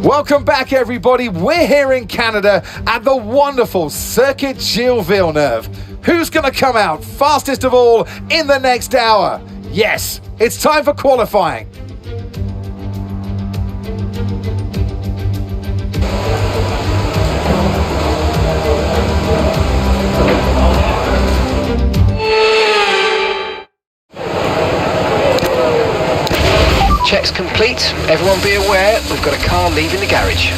Welcome back, everybody. We're here in Canada at the wonderful Circuit Gilles Villeneuve. Who's going to come out fastest of all in the next hour? Yes, it's time for qualifying. Checks complete. Everyone be aware, we've got a car leaving the garage.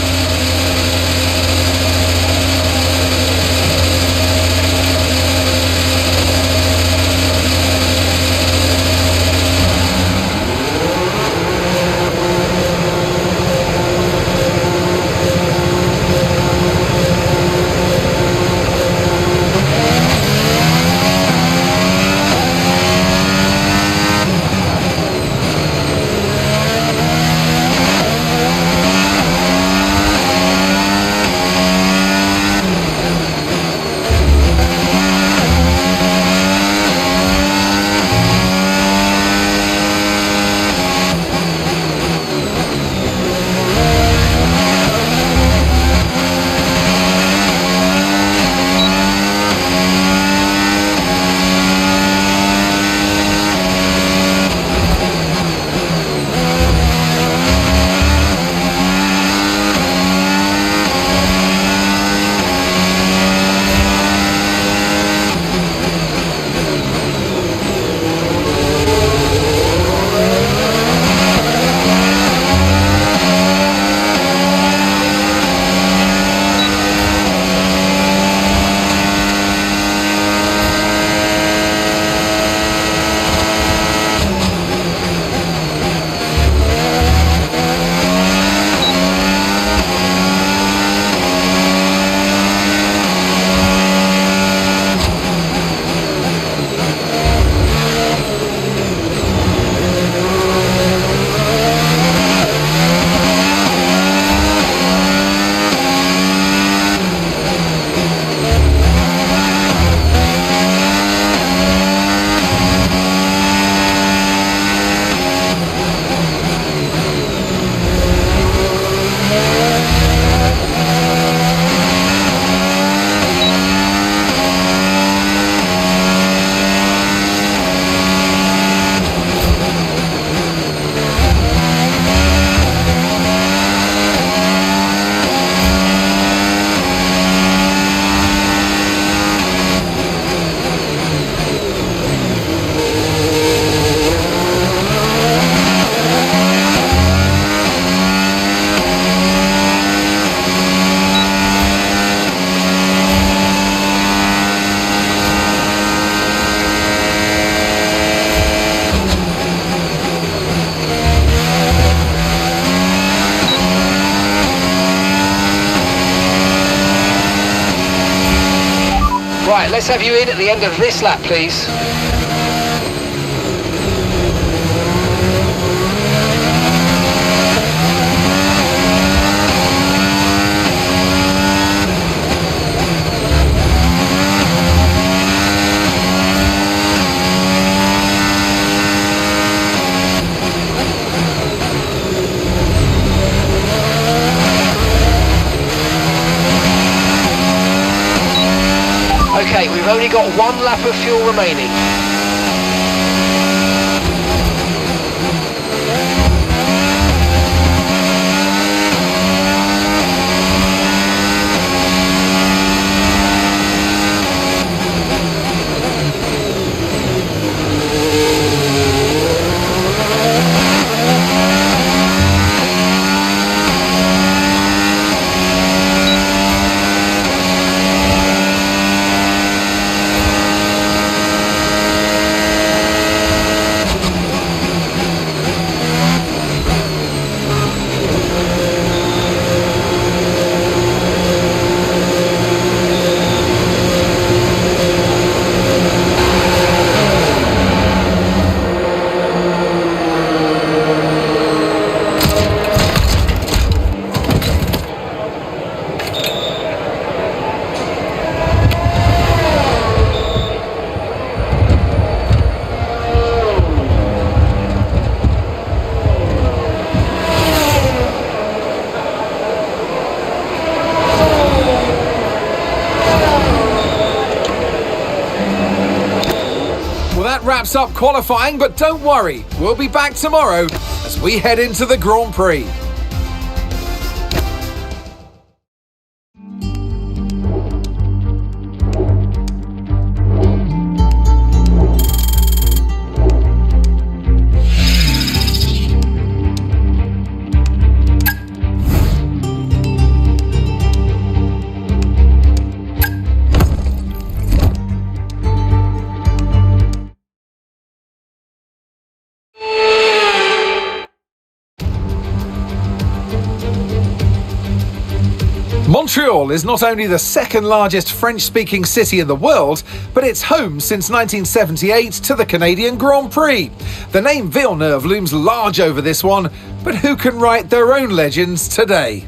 Right, let's have you in at the end of this lap, please. Okay, we've only got one lap of fuel remaining. wraps up qualifying, but don't worry, we'll be back tomorrow as we head into the Grand Prix. Montreal is not only the second largest French-speaking city in the world, but it's home since 1978 to the Canadian Grand Prix. The name Villeneuve looms large over this one, but who can write their own legends today?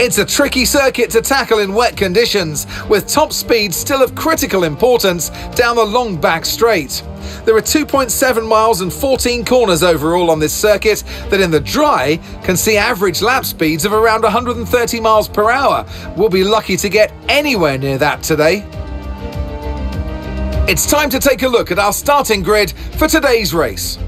It's a tricky circuit to tackle in wet conditions, with top speed still of critical importance down the long back straight. There are 2.7 miles and 14 corners overall on this circuit that in the dry can see average lap speeds of around 130 miles per hour. We'll be lucky to get anywhere near that today. It's time to take a look at our starting grid for today's race.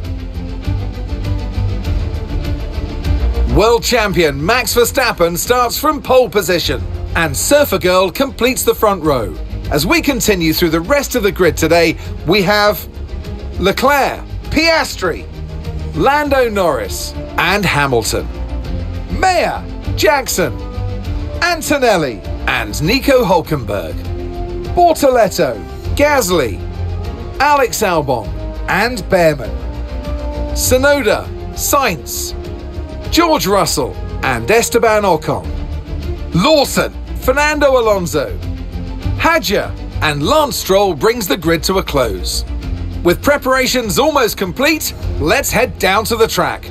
World champion Max Verstappen starts from pole position, and Surfer Girl completes the front row. As we continue through the rest of the grid today, we have Leclerc, Piastri, Lando Norris and Hamilton, Meyer, Jackson, Antonelli and Nico Hülkenberg, Bortoletto, Gasly, Alex Albon and Behrman, Tsunoda, Sainz, George Russell and Esteban Ocon, Lawson, Fernando Alonso, Hadjar and Lance Stroll brings the grid to a close. With preparations almost complete, let's head down to the track.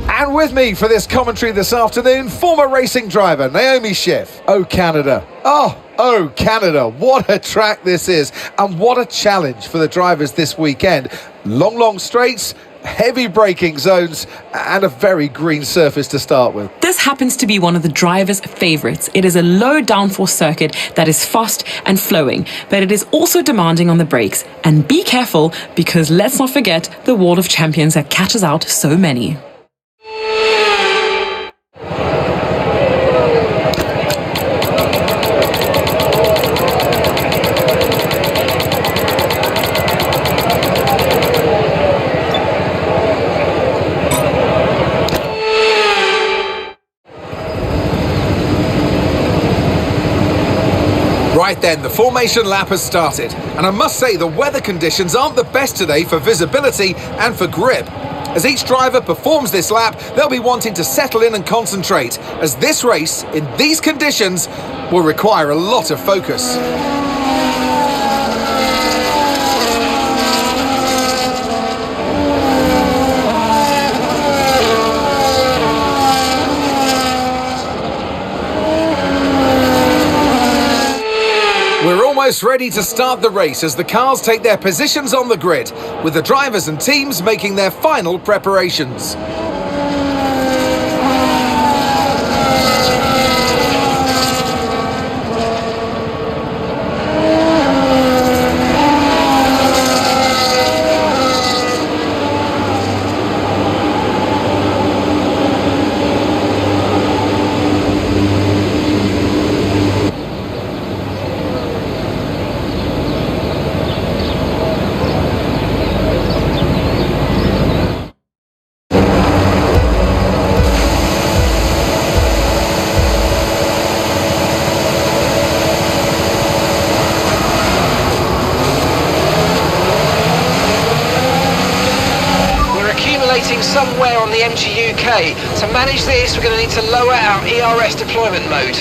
And with me for this commentary this afternoon, former racing driver Naomi Schiff. Oh, Canada. Oh, Canada. What a track this is, and what a challenge for the drivers this weekend. Long straights, heavy braking zones, and a very green surface to start with. This happens to be one of the drivers' favourites. It is a low downforce circuit that is fast and flowing, but it is also demanding on the brakes. And be careful, because let's not forget the Wall of Champions that catches out so many. Right then, the formation lap has started, and I must say the weather conditions aren't the best today for visibility and for grip. As each driver performs this lap, they'll be wanting to settle in and concentrate, as this race, in these conditions, will require a lot of focus. We're almost ready to start the race as the cars take their positions on the grid, with the drivers and teams making their final preparations. Somewhere on the MGUK. To manage this, we're going to need to lower our ERS deployment mode.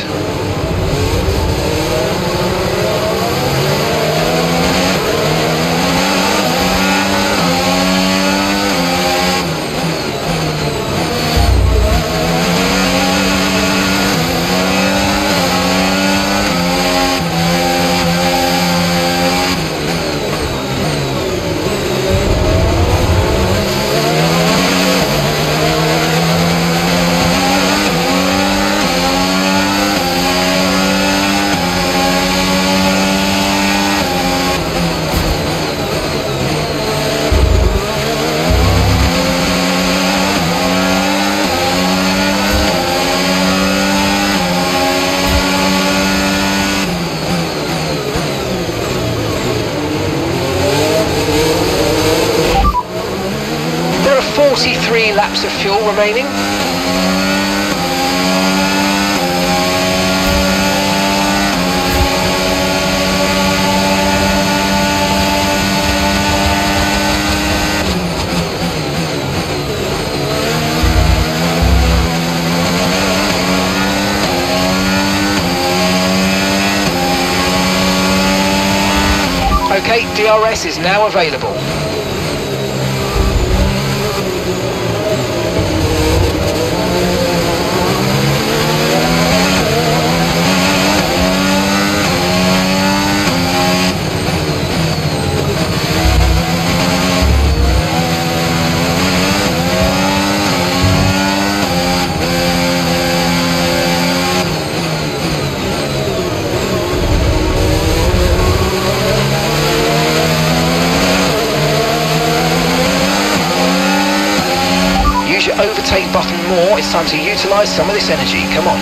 3 laps of fuel remaining. Okay, DRS is now available. Overtake button more. It's time to utilise some of this energy. Come on.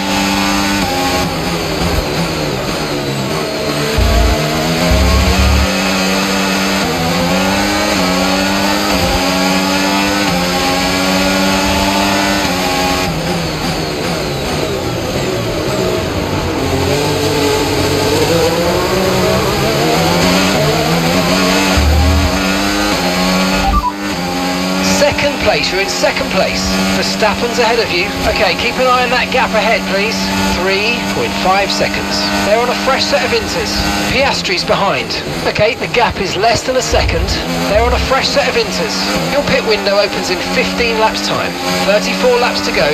You're in second place. Verstappen's ahead of you. Okay, keep an eye on that gap ahead, please. 3.5 seconds. They're on a fresh set of inters. Piastri's behind. Okay, the gap is less than a second. They're on a fresh set of inters. Your pit window opens in 15 laps time. 34 laps to go.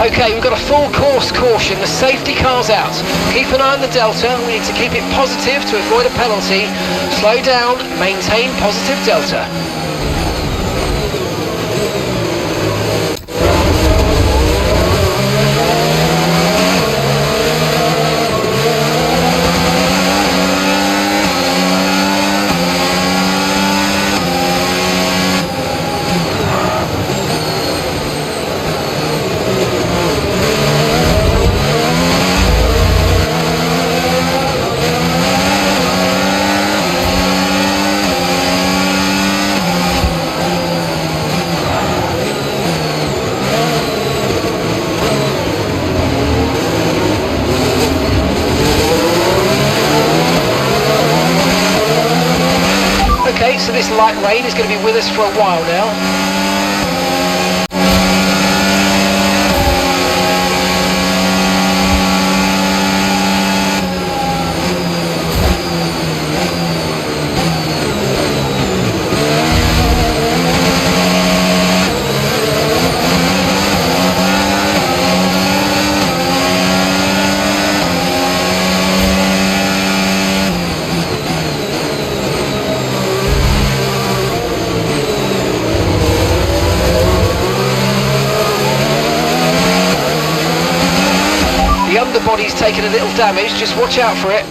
Okay, we've got a full course caution. The safety car's out. Keep an eye on the delta. We need to keep it positive to avoid a penalty. Slow down, maintain positive delta. Okay, so this light rain is going to be with us for a while now. underbody's taken a little damage, just watch out for it.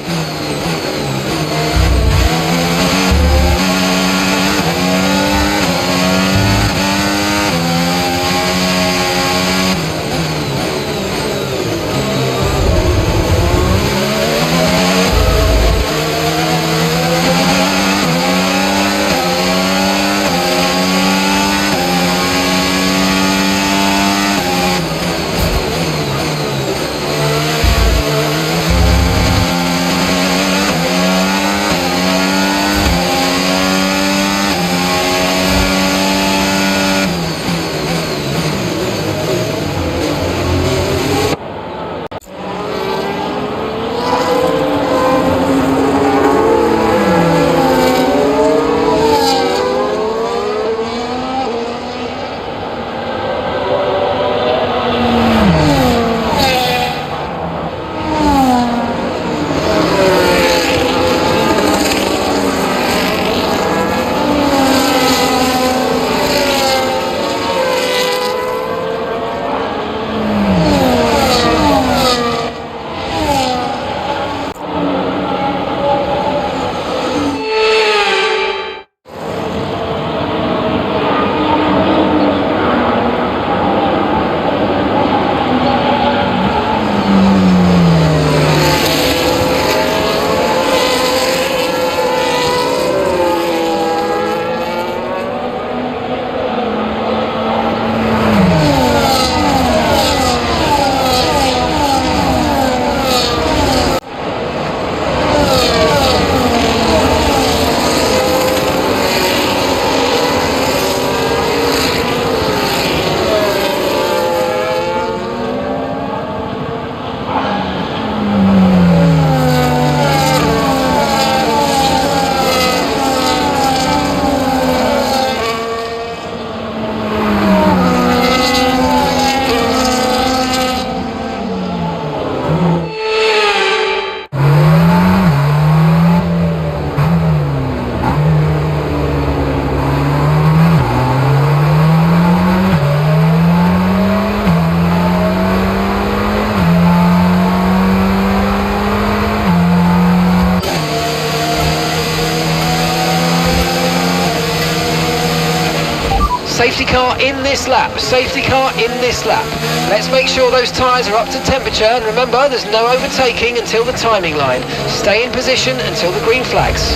Safety car in this lap, safety car in this lap. Let's make sure those tyres are up to temperature, and remember there's no overtaking until the timing line. Stay in position until the green flags.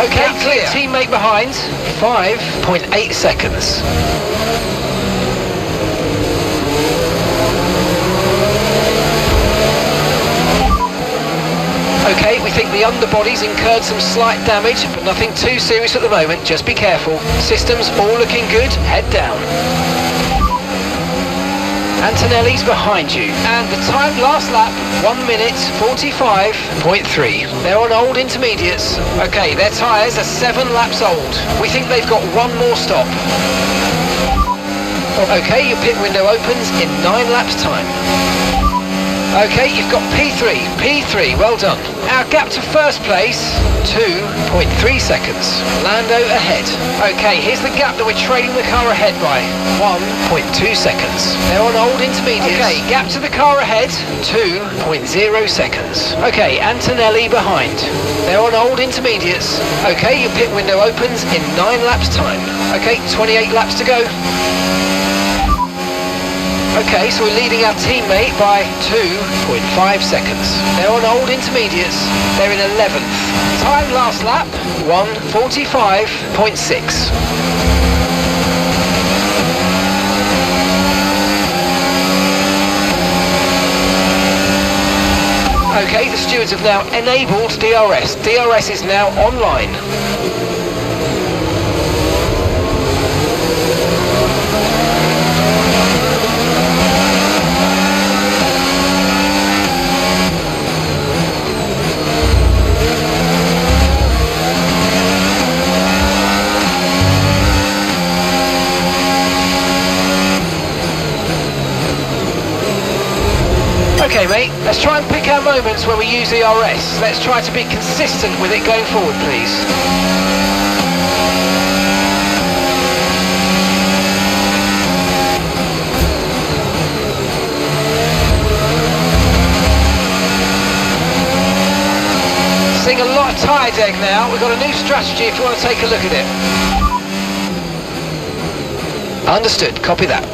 Okay, clear. Teammate behind, 5.8 seconds. Okay, we think the underbody's incurred some slight damage, but nothing too serious at the moment, just be careful. Systems all looking good, head down. Antonelli's behind you, and the time last lap, 1 minute 45.3. They're on old intermediates. Okay, their tyres are 7 laps old. We think they've got one more stop. Okay, your pit window opens in 9 laps time. Okay, you've got P3, well done. Our gap to first place, 2.3 seconds. Lando ahead. Okay, here's the gap that we're trailing the car ahead by, 1.2 seconds. They're on old intermediates. Okay, gap to the car ahead, 2.0 seconds. Okay, Antonelli behind. They're on old intermediates. Okay, your pit window opens in 9 laps time. Okay, 28 laps to go. Okay, so we're leading our teammate by 2.5 seconds. They're on old intermediates. They're in 11th. Time last lap, 1:45.6. Okay, the stewards have now enabled DRS. DRS is now online. Okay mate, let's try and pick our moments where we use DRS. Let's try to be consistent with it going forward, please. Seeing a lot of tyre deg now. We've got a new strategy if you want to take a look at it. Understood, copy that.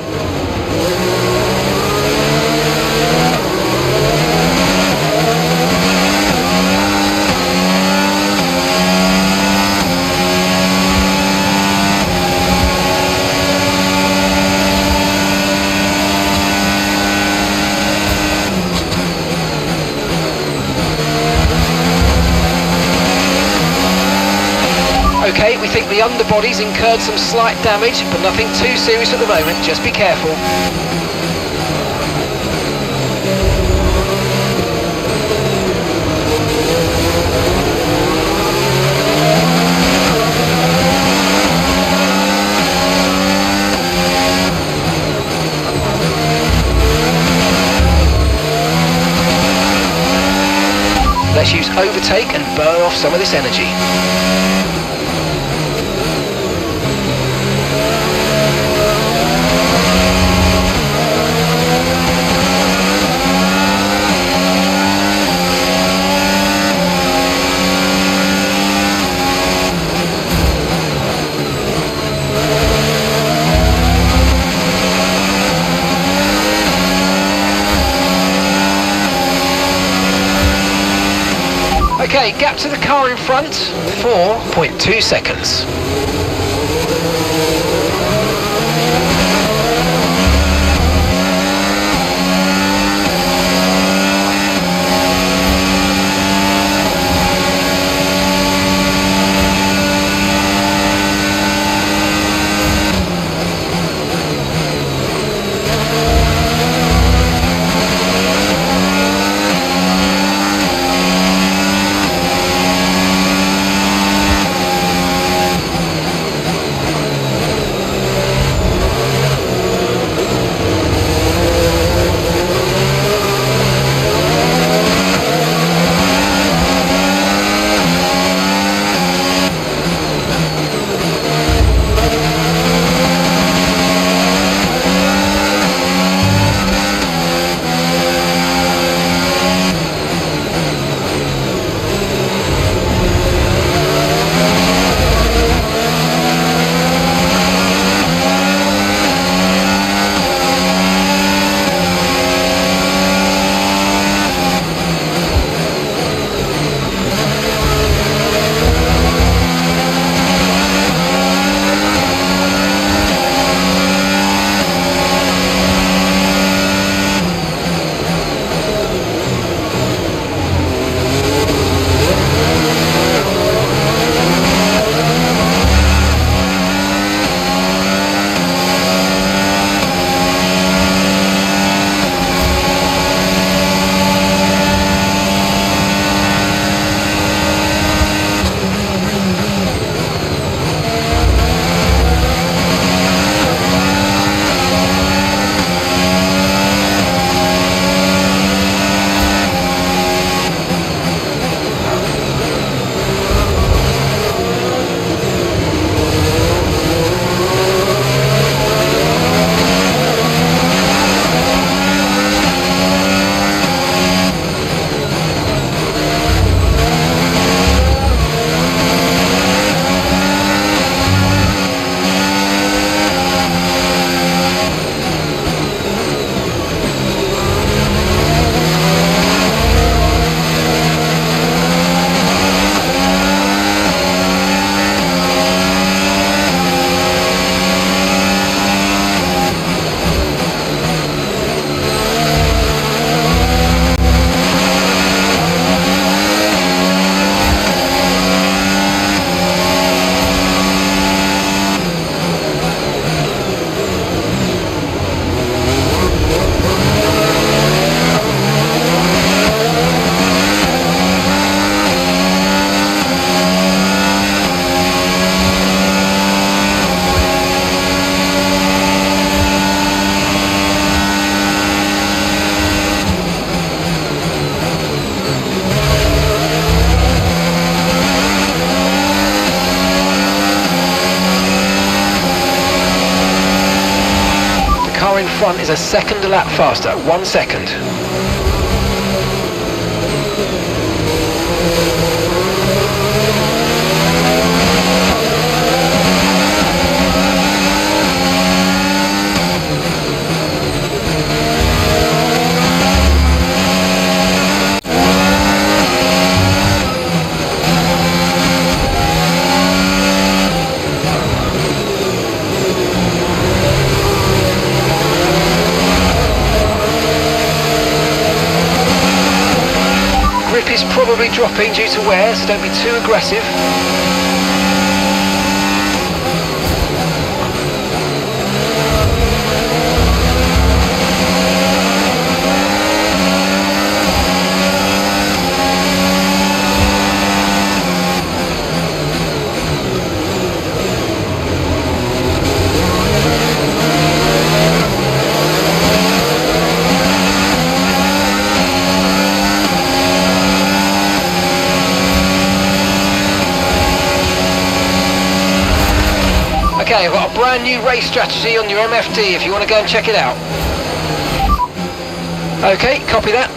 Okay, we think the underbody's incurred some slight damage, but nothing too serious at the moment, just be careful. Let's use overtake and burn off some of this energy. Okay, gap to the car in front, 4.2 seconds. front is a second a lap faster, 1 second. dropping due to wear, so don't be too aggressive. Okay, I've got a brand new race strategy on your MFD if you want to go and check it out. Okay, copy that.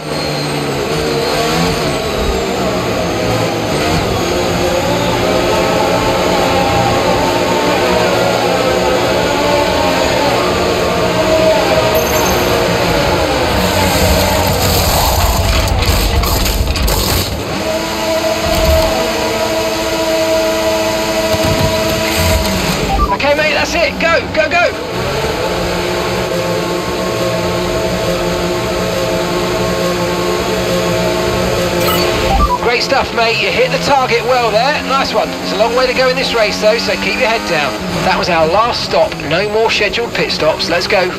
Okay, mate, that's it. Go, go, go. Great stuff, mate. You hit the target well there. Nice one. There's a long way to go in this race, though, so keep your head down. That was our last stop. No more scheduled pit stops. Let's go.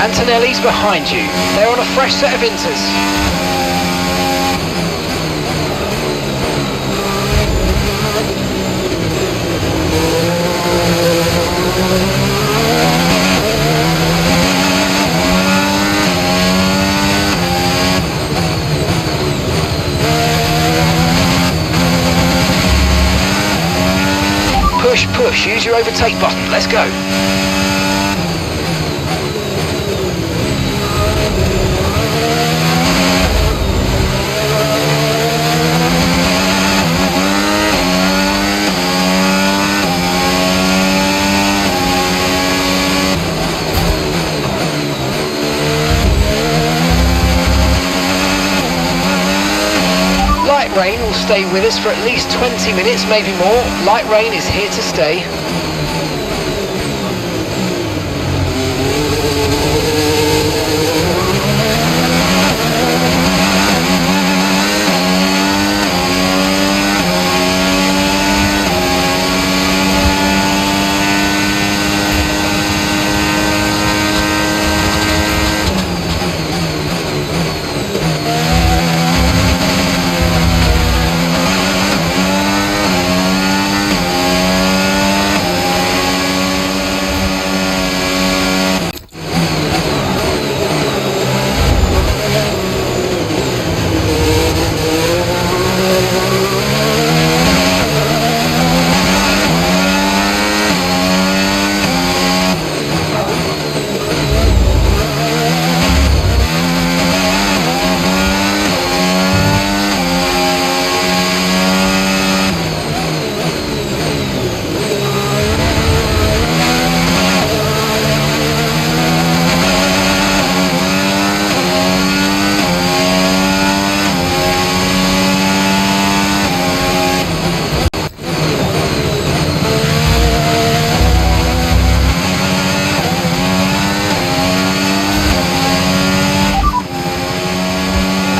Antonelli's behind you. They're on a fresh set of inters. Push, push, use your overtake button. Let's go. Light rain will stay with us for at least 20 minutes, maybe more. Light rain is here to stay.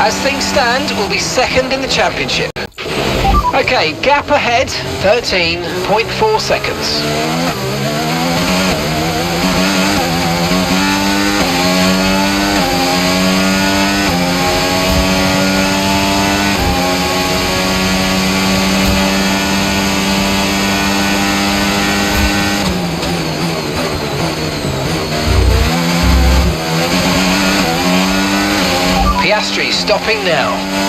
As things stand, we'll be second in the championship. Okay, gap ahead, 13.4 seconds. Piastri stopping now.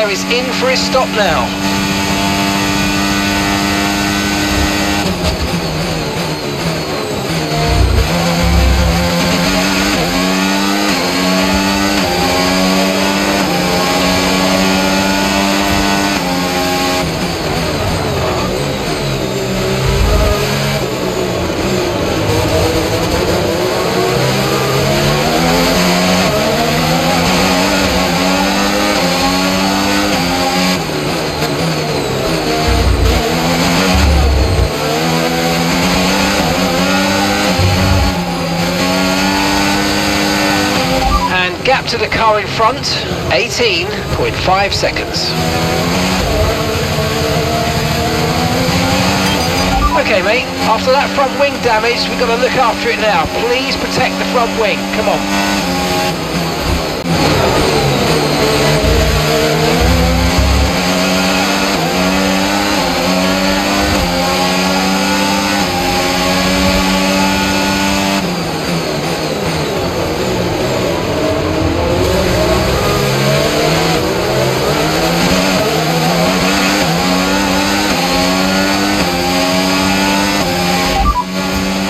Is in for his stop now. Gap to the car in front, 18.5 seconds. Okay mate, after that front wing damage, we've got to look after it now. Please protect the front wing, come on.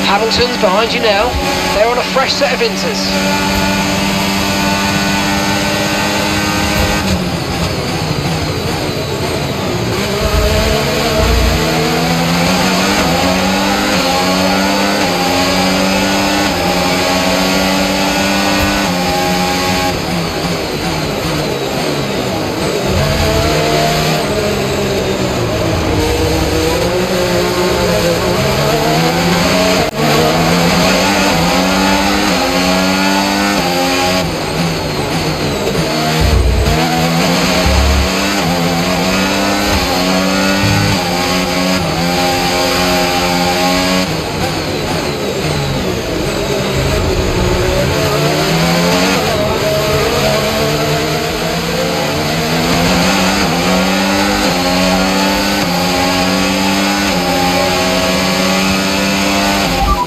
Hamilton's behind you now. They're on a fresh set of inters.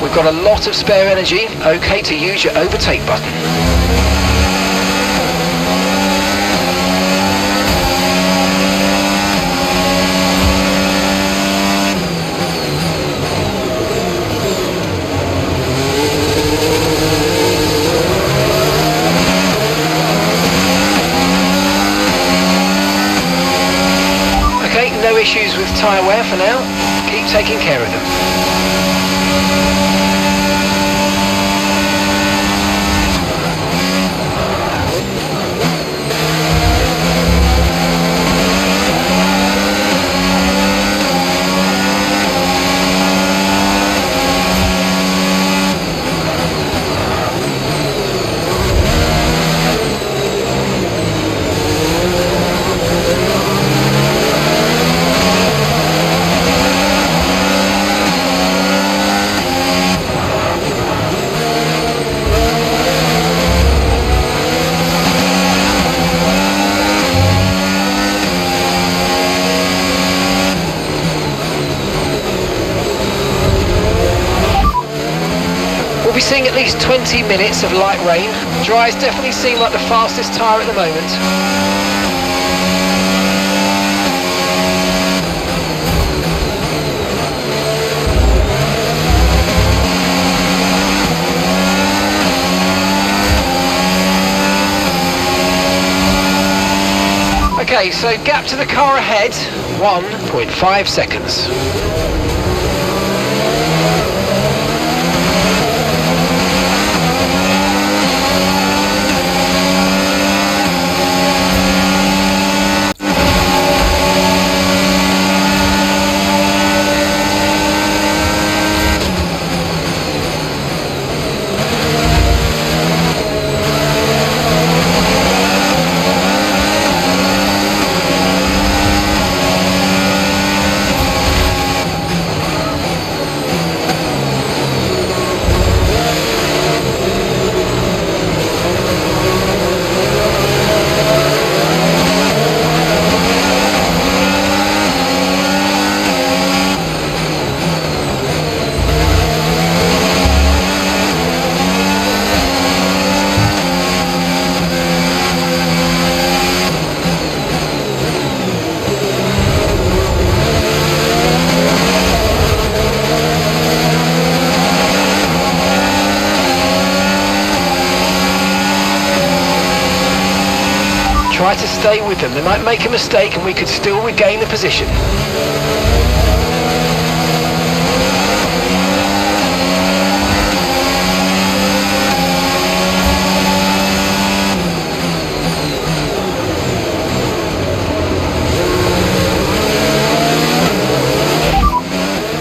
We've got a lot of spare energy, okay to use your overtake button. Okay, no issues with tyre wear for now. Keep taking care of them. least 20 minutes of light rain. Dries definitely seem like the fastest tyre at the moment. Okay, so gap to the car ahead, 1.5 seconds. Try to stay with them. They might make a mistake and we could still regain the position.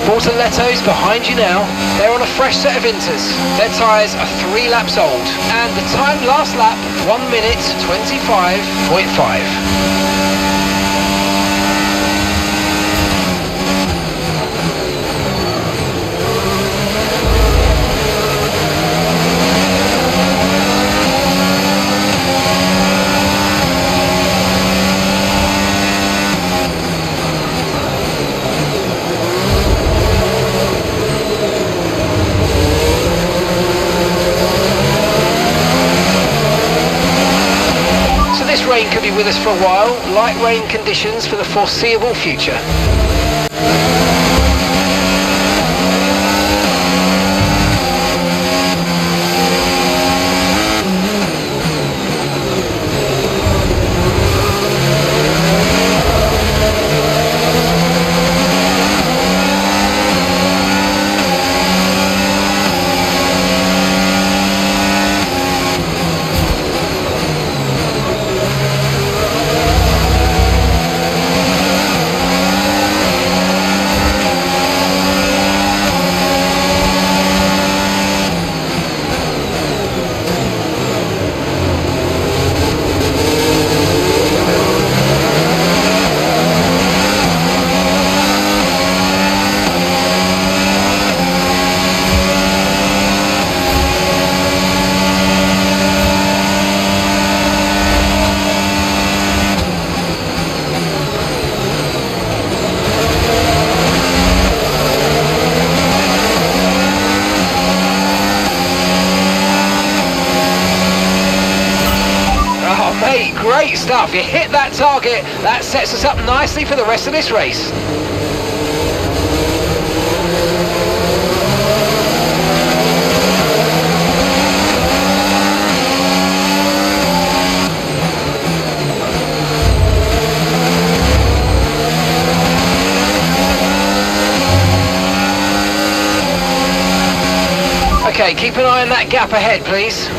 Bortoletto's behind you now. They're on a fresh set of inters. Their tyres are 3 laps old. And the time last lap, 1 minute 25.5. Rain could be with us for a while. Light rain conditions for the foreseeable future. Great stuff, you hit that target, that sets us up nicely for the rest of this race. Okay, keep an eye on that gap ahead, please.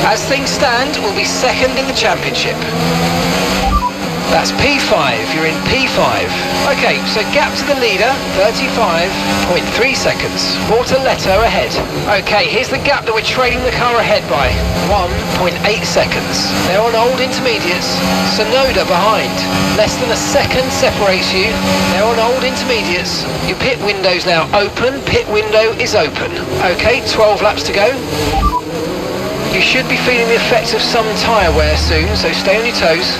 As things stand, we'll be second in the championship. That's P5, you're in P5. Okay, so gap to the leader, 35.3 seconds. Bortoletto ahead. Okay, here's the gap that we're trailing the car ahead by, 1.8 seconds. They're on old intermediates. Sonoda behind. Less than a second separates you. They're on old intermediates. Your pit window's now open. Pit window is open. Okay, 12 laps to go. You should be feeling the effects of some tyre wear soon, so stay on your toes.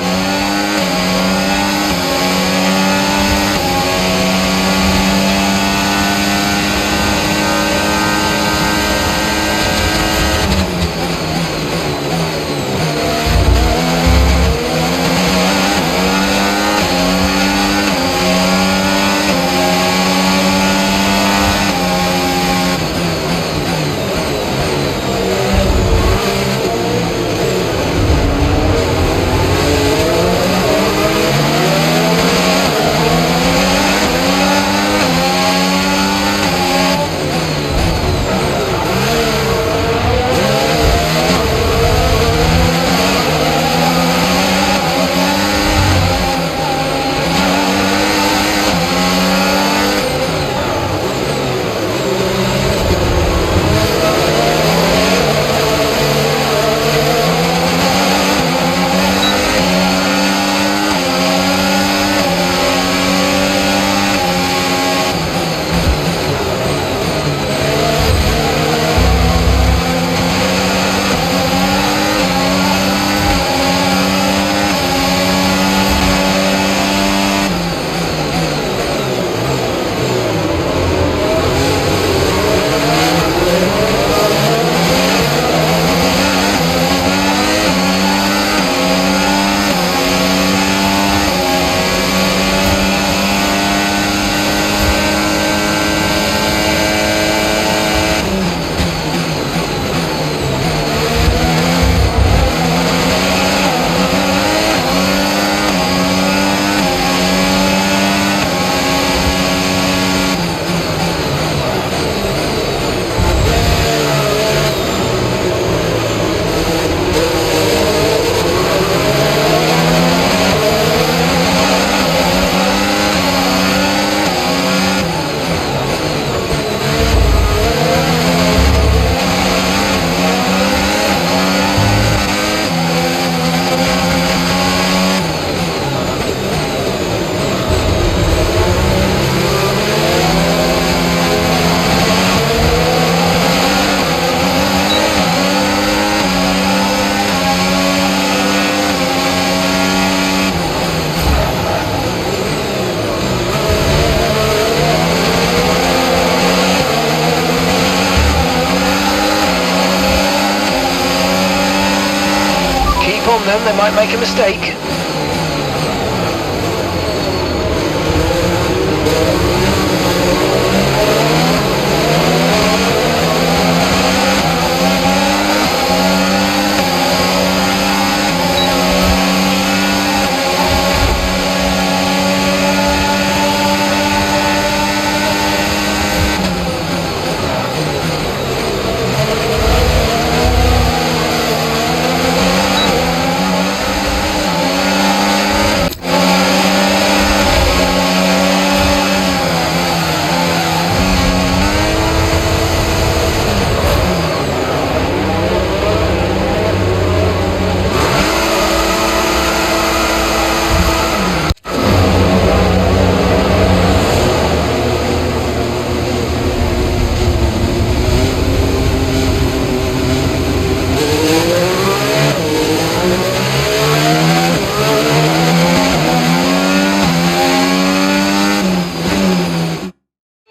Keep on them, they might make a mistake.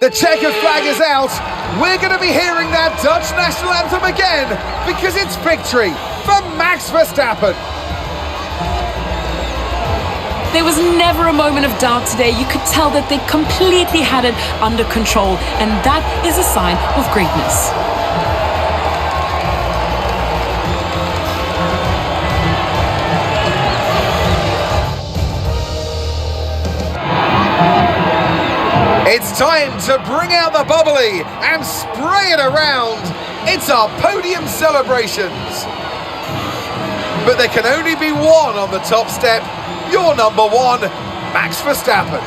The checkered flag is out. We're going to be hearing that Dutch national anthem again because it's victory for Max Verstappen. There was never a moment of doubt today. You could tell that they completely had it under control, and that is a sign of greatness. It's time to bring out the bubbly and spray it around. It's our podium celebrations. But there can only be one on the top step. Your number one, Max Verstappen.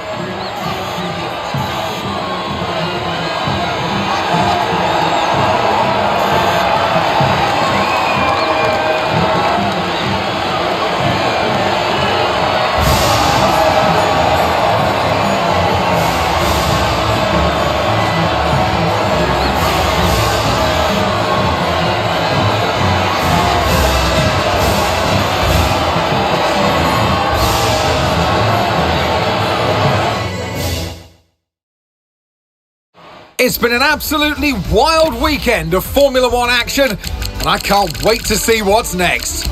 It's been an absolutely wild weekend of Formula One action, and I can't wait to see what's next.